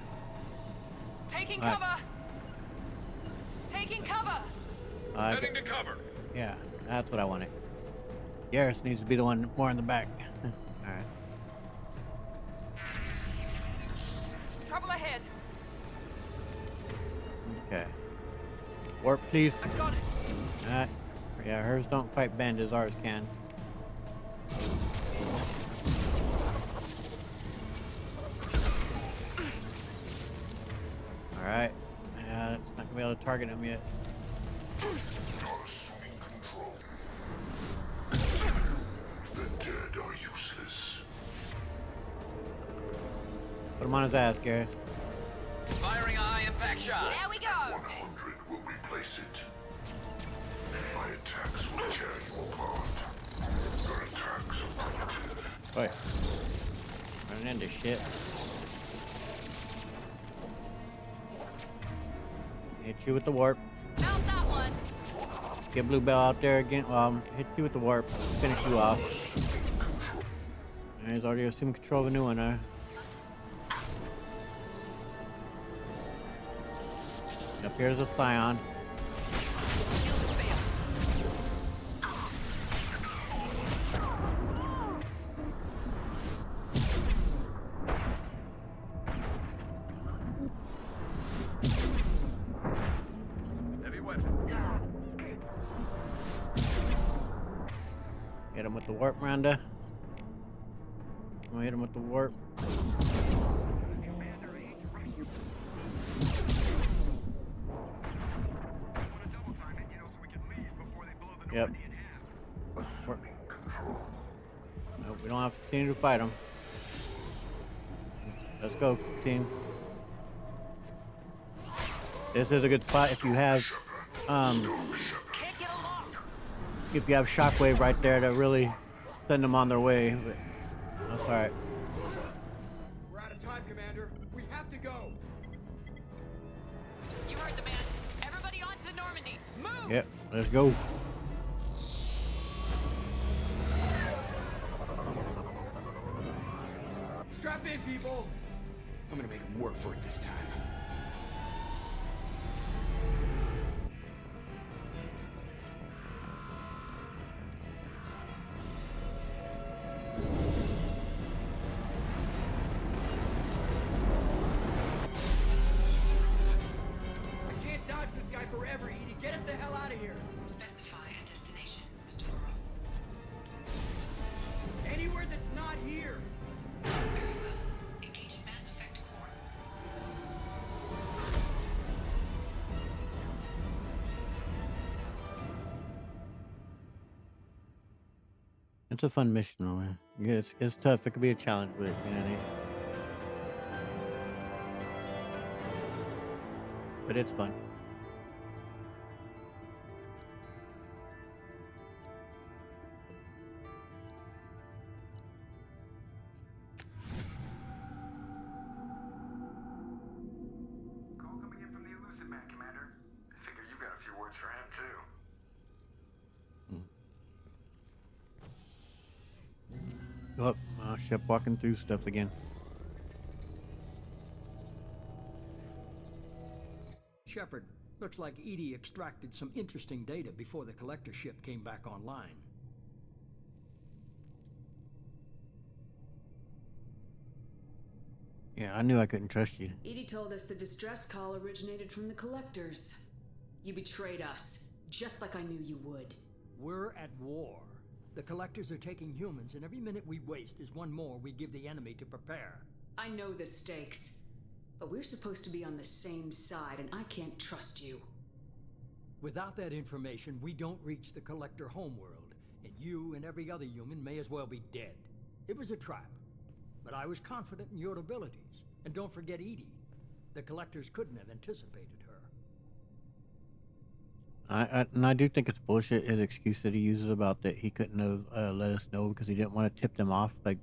Taking cover. Taking cover. Heading to cover. Yeah, that's what I wanted. Garrus needs to be the one more in the back. Alright. Trouble ahead. Okay. Warp, please. I got it. Alright. Yeah, hers don't quite bend as ours can. Alright. Yeah, it's not gonna be able to target him yet. Not assuming control. The dead are useless. Put him on his ass, Garrus. Firing a high impact shot. There we go. 100 will replace it. My attacks will tear you apart. Your attacks are primitive. Wait. Running into shit. Hit you with the warp. Found that one. Get Bluebell out there again. Hit you with the warp. Finish you off. And he's already assumed control of a new one, huh? Up here's a Scion. Heavy weapon. Hit him with the warp, Miranda. I'm gonna hit him with the warp. Yep. Nope, we don't have to continue to fight them. Let's go, team. This is a good spot if you have, if you have Shockwave right there to really send them on their way. But that's all right. We're out of time, Commander. We have to go. You heard the man. Everybody onto the Normandy. Move. Yep, let's go. Strap in, people. I'm gonna make them work for it this time. I can't dodge this guy forever, Edie. Get us the hell out of here. Specify a destination, Mr. Burrow. Anywhere that's not here. Very well. Engaging Mass Effect core. It's a fun mission, though, man. Yeah, it's tough. It could be a challenge, but you know, but it's fun. Call coming in from the Elusive Man, Commander. I figure you've got a few words for him, too. Oh, ship walking through stuff again. Shepard, Looks like EDI extracted some interesting data before the collector ship came back online. Yeah, I knew I couldn't trust you. EDI told us the distress call originated from the collectors. You betrayed us, just like I knew you would. We're at war. The collectors are taking humans, and every minute we waste is one more we give the enemy to prepare. I know the stakes, but we're supposed to be on the same side, and I can't trust you. Without that information, we don't reach the collector homeworld, and you and every other human may as well be dead. It was a trap, but I was confident in your abilities. And don't forget EDI. The collectors couldn't have anticipated her. And I do think it's bullshit, his excuse that he uses about that he couldn't have let us know because he didn't want to tip them off. Like,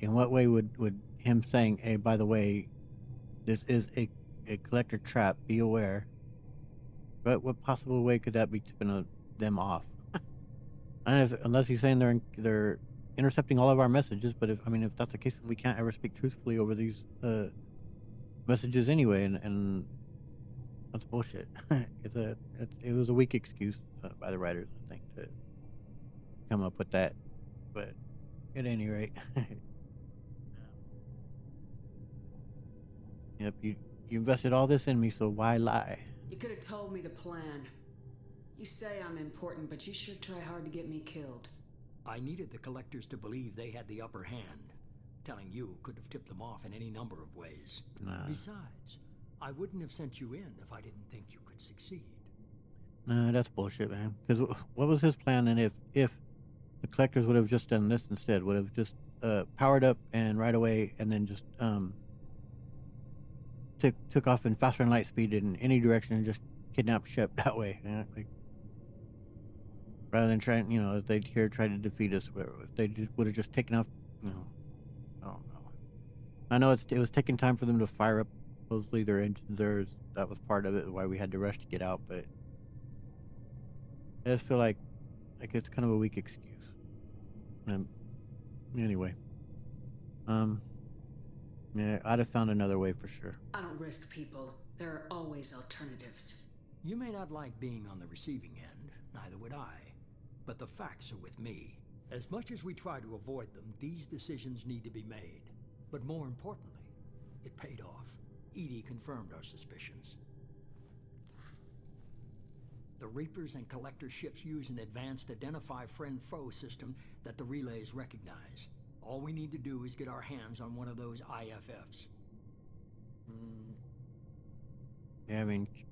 in what way would him saying, hey, by the way, this is a collector trap, be aware. But what possible way could that be tipping them off? Unless he's saying they're intercepting all of our messages, but if that's the case, then we can't ever speak truthfully over these messages anyway, and that's bullshit. It was a weak excuse by the writers, I think, to come up with that. But at any rate, yep, you invested all this in me, so why lie? You could have told me the plan. You say I'm important, but you sure try hard to get me killed. I needed the collectors to believe they had the upper hand. Telling you could have tipped them off in any number of ways. Nah. Besides, I wouldn't have sent you in if I didn't think you could succeed. Nah, that's bullshit, man. Because what was his plan? And if the collectors would have just done this instead, would have just powered up and right away, and then just took off in faster than light speed in any direction and just kidnapped Shep that way. Like, rather than trying, if they'd here tried to defeat us, whatever. If they would have just taken off, I don't know. I know it was taking time for them to fire up supposedly their engines. That was part of it, why we had to rush to get out. But I just feel like it's kind of a weak excuse. Anyway, yeah, I'd have found another way for sure. I don't risk people. There are always alternatives. You may not like being on the receiving end, neither would I. But the facts are with me. As much as we try to avoid them, these decisions need to be made. But more importantly, it paid off. EDI confirmed our suspicions. The Reapers and Collector ships use an advanced Identify Friend-Foe system that the relays recognize. All we need to do is get our hands on one of those IFFs. Yeah,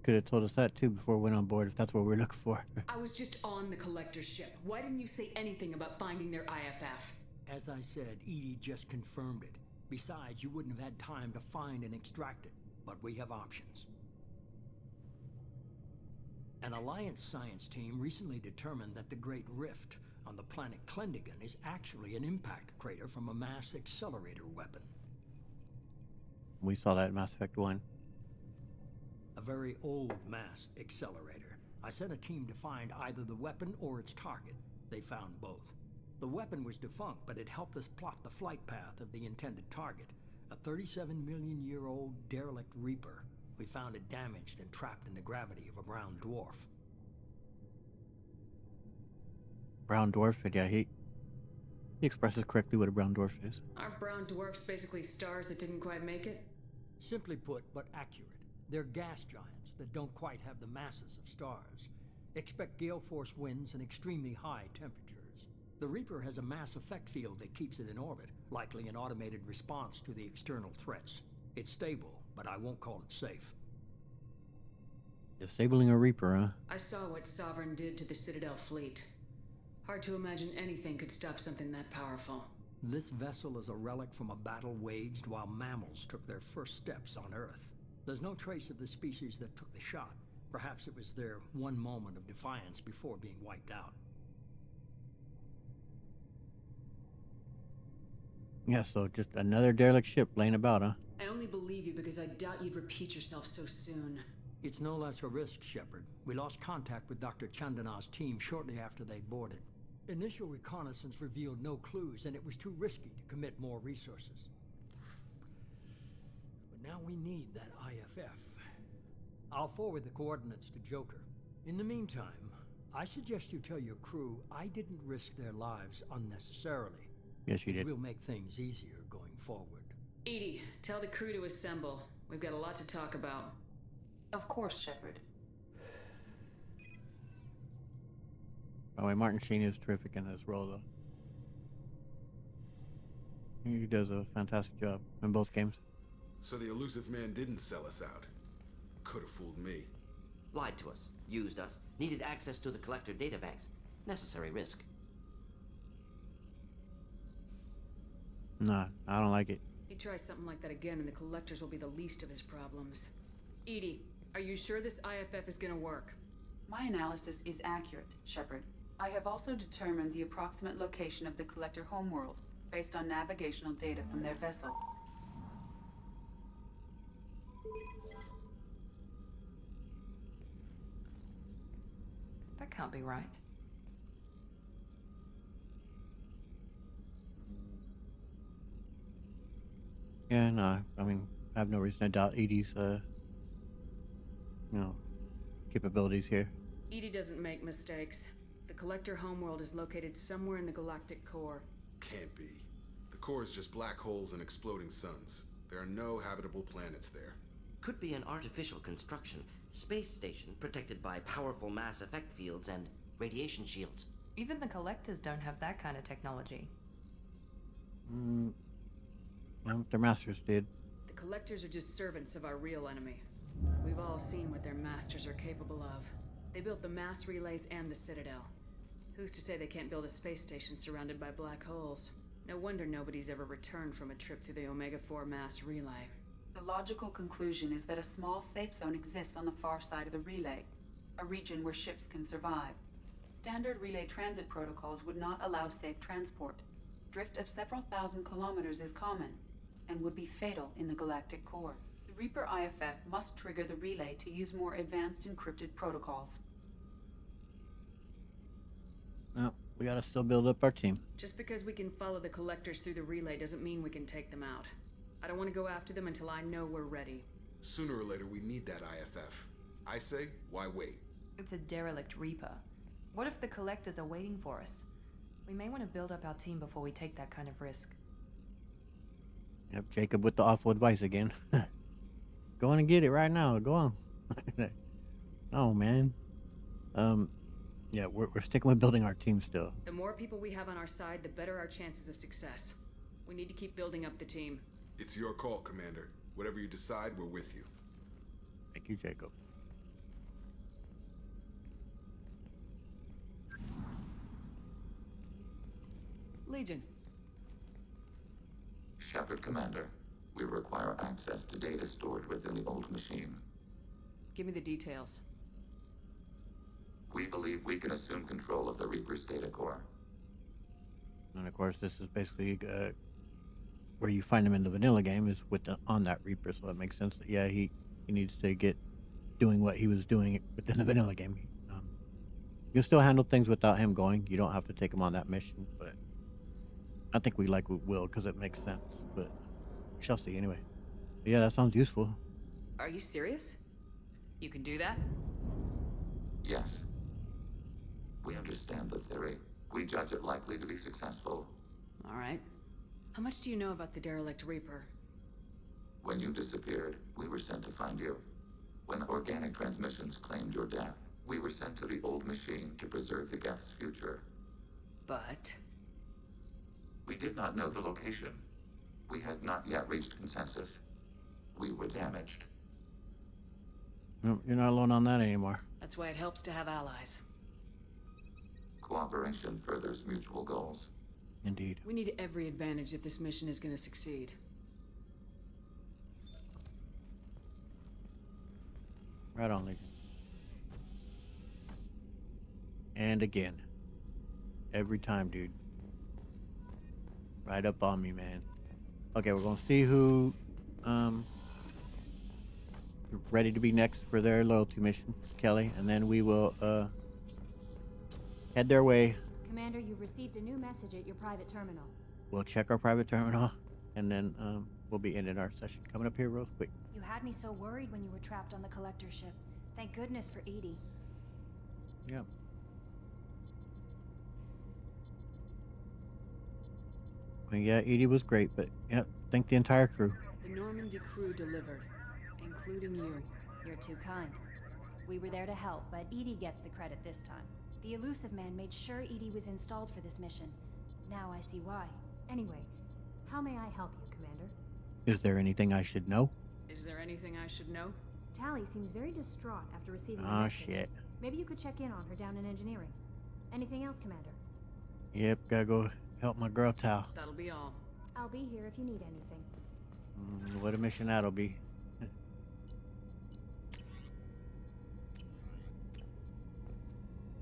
could have told us that too before we went on board if that's what we're looking for. I was just on the collector ship. Why didn't you say anything about finding their IFF? As I said, EDI just confirmed it. Besides, you wouldn't have had time to find and extract it. But we have options. An Alliance science team recently determined that the Great Rift on the planet Klendagon is actually an impact crater from a mass accelerator weapon. We saw that in Mass Effect 1. A very old mass accelerator. I sent a team to find either the weapon or its target. They found both. The weapon was defunct, but it helped us plot the flight path of the intended target. A 37-million-year-old derelict Reaper. We found it damaged and trapped in the gravity of a brown dwarf. Brown dwarf? Yeah, he expresses correctly what a brown dwarf is. Aren't brown dwarfs basically stars that didn't quite make it? Simply put, but accurate. They're gas giants that don't quite have the masses of stars. Expect gale force winds and extremely high temperatures. The Reaper has a mass effect field that keeps it in orbit, likely an automated response to the external threats. It's stable, but I won't call it safe. Disabling a Reaper, huh? I saw what Sovereign did to the Citadel fleet. Hard to imagine anything could stop something that powerful. This vessel is a relic from a battle waged while mammals took their first steps on Earth. There's no trace of the species that took the shot. Perhaps it was their one moment of defiance before being wiped out. Yeah, so just another derelict ship laying about, huh? I only believe you because I doubt you'd repeat yourself so soon. It's no less a risk, Shepard. We lost contact with Dr. Chandana's team shortly after they boarded. Initial reconnaissance revealed no clues, and it was too risky to commit more resources. But now we need that IFF. I'll forward the coordinates to Joker. In the meantime, I suggest you tell your crew I didn't risk their lives unnecessarily. Yes, you did. It will make things easier going forward. Edie, tell the crew to assemble. We've got a lot to talk about. Of course, Shepard. By the way, Martin Sheen is terrific in this role, though. He does a fantastic job in both games. So the elusive man didn't sell us out. Could have fooled me. Lied to us, used us, needed access to the Collector databanks. Necessary risk. Nah, I don't like it. He tries something like that again and the Collectors will be the least of his problems. Edie, are you sure this IFF is gonna work? My analysis is accurate, Shepard. I have also determined the approximate location of the Collector homeworld, based on navigational data from their vessel. That can't be right. Yeah, no, I mean, I have no reason to doubt Edie's, capabilities here. Edie doesn't make mistakes. The Collector homeworld is located somewhere in the galactic core. Can't be. The core is just black holes and exploding suns. There are no habitable planets there. Could be an artificial construction. Space station protected by powerful mass effect fields and radiation shields. Even the Collectors don't have that kind of technology. Well, their masters did. The Collectors are just servants of our real enemy. We've all seen what their masters are capable of. They built the mass relays and the Citadel. Who's to say they can't build a space station surrounded by black holes? No wonder nobody's ever returned from a trip through the Omega-4 mass relay. The logical conclusion is that a small safe zone exists on the far side of the relay, a region where ships can survive. Standard relay transit protocols would not allow safe transport. Drift of several thousand kilometers is common, and would be fatal in the galactic core. The Reaper IFF must trigger the relay to use more advanced encrypted protocols. No, we gotta still build up our team. Just because we can follow the Collectors through the relay doesn't mean we can take them out. I don't want to go after them until I know we're ready. Sooner or later, we need that IFF. I say, why wait? It's a derelict Reaper. What if the Collectors are waiting for us? We may want to build up our team before we take that kind of risk. Yep, Jacob with the awful advice again. Go on and get it right now. Go on. Oh, man. Yeah, we're sticking with building our team still. The more people we have on our side, the better our chances of success. We need to keep building up the team. It's your call, Commander. Whatever you decide, we're with you. Thank you, Jacob. Legion. Shepard, Commander. We require access to data stored within the old machine. Give me the details. We believe we can assume control of the Reaper's data core. And of course, this is basically where you find him in the vanilla game is on that Reaper, so it makes sense that yeah, he needs to get doing what he was doing within the vanilla game. You can still handle things without him going. You don't have to take him on that mission, but I think we will because it makes sense. But we shall see anyway. But yeah, that sounds useful. Are you serious? You can do that? Yes. We understand the theory. We judge it likely to be successful. All right. How much do you know about the derelict Reaper? When you disappeared, we were sent to find you. When organic transmissions claimed your death, we were sent to the old machine to preserve the Geth's future. But? We did not know the location. We had not yet reached consensus. We were damaged. No, you're not alone on that anymore. That's why it helps to have allies. Cooperation furthers mutual goals. Indeed. We need every advantage if this mission is going to succeed. Right on, Legion. And again. Every time, dude. Right up on me, man. Okay, we're gonna see who ready to be next for their loyalty mission, Kelly, and then we will head their way. Commander, you've received a new message at your private terminal. We'll check our private terminal, and then we'll be ending our session. Coming up here real quick. You had me so worried when you were trapped on the collector ship. Thank goodness for Edie. Yeah. Well, yeah, Edie was great, but yeah, thank the entire crew. The Normandy crew delivered, including you. You're too kind. We were there to help, but Edie gets the credit this time. The Elusive Man made sure Edie was installed for this mission. Now I see why. Anyway, how may I help you, Commander? Is there anything I should know? Is there anything I should know? Tally seems very distraught after receiving the Ah, message. shit. Maybe you could check in on her down in engineering. Anything else, Commander? Yep, gotta go help my girl Tal. That'll be all. I'll be here if you need anything. What a mission that'll be.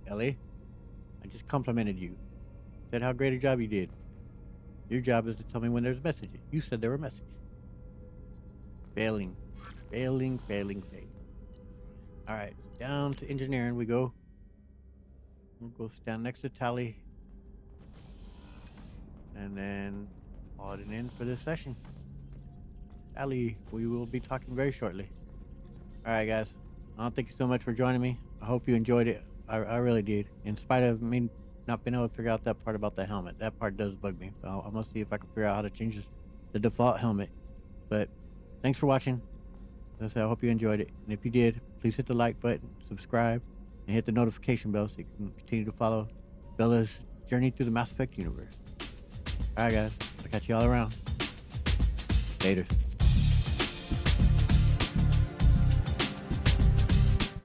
Ellie, I just complimented you. Said how great a job you did. Your job is to tell me when there's messages. You said there were messages. Failing. Failing. Alright, down to engineering we go. We'll go stand next to Tally. And then loading in for this session. Tally, we will be talking very shortly. Alright guys, thank you so much for joining me. I hope you enjoyed it. I really did. In spite of me not being able to figure out that part about the helmet. That part does bug me. So I'm going to see if I can figure out how to change the default helmet. But thanks for watching. As I said, I hope you enjoyed it. And if you did, please hit the like button, subscribe, and hit the notification bell so you can continue to follow Bella's journey through the Mass Effect universe. Alright guys, I'll catch you all around. Later.